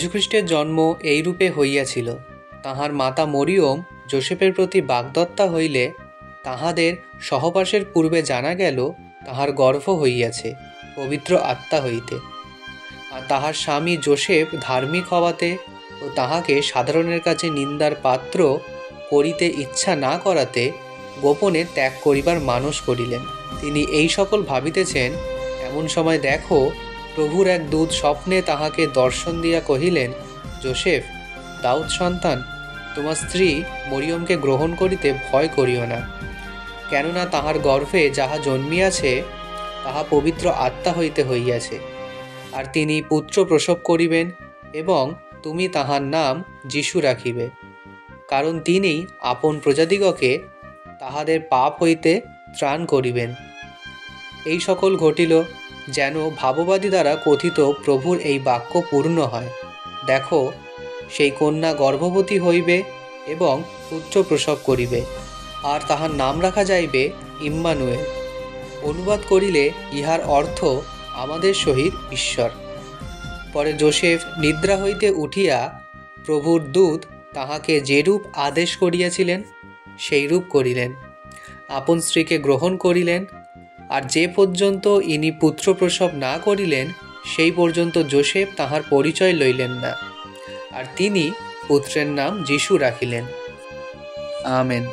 যীশুখ্রিস্টের জন্ম এইরূপে হইয়াছিল। তাহার মাতা মরিয়ম যোসেফের প্রতি বাগদত্তা হইলে তাহাদের সহবাসের পূর্বে জানা গেল তাহার গর্ভ হইয়াছে পবিত্র আত্মা হইতে। আর তাহার স্বামী যোসেফ ধার্মিক হওয়াতে ও তাহাকে সাধারণের কাছে নিন্দার পাত্র করিতে ইচ্ছা না করাতে গোপনে ত্যাগ করিবার মানস করিলেন। তিনি এই সকল ভাবিতেছেন, এমন সময় দেখো, প্রভুর এক দূত স্বপ্নে তাহাকে দর্শন দিয়া কহিলেন, যোসেফ, দাউদ সন্তান, তোমার স্ত্রী মরিয়মকে গ্রহণ করিতে ভয় করিও না, কেননা তাহার গর্ভে যাহা জন্মিয়াছে তাহা পবিত্র আত্মা হইতে হইয়াছে। আর তিনি পুত্র প্রসব করিবেন এবং তুমি তাহার নাম যীশু রাখিবে, কারণ তিনি আপন প্রজাদিগকে তাহাদের পাপ হইতে ত্রাণ করিবেন। এই সকল ঘটিল যেন ভাববাদী দ্বারা কথিত প্রভুর এই বাক্য পূর্ণ হয়। দেখো, সেই কন্যা গর্ভবতী হইবে এবং পুত্র প্রসব করিবে, আর তাহার নাম রাখা যাইবে ইম্মানুয়েল। অনুবাদ করিলে ইহার অর্থ আমাদের সহিত ঈশ্বর। পরে যোসেফ নিদ্রা হইতে উঠিয়া প্রভুর দূত তাহাকে যেরূপ আদেশ করিয়াছিলেন সেইরূপ করিলেন, আপন স্ত্রীকে গ্রহণ করিলেন। আর যে পর্যন্ত ইনি পুত্র প্রসব না করিলেন সেই পর্যন্ত যোসেফ তাহার পরিচয় লইলেন না। আর তিনি পুত্রের নাম যীশু রাখিলেন। আমেন।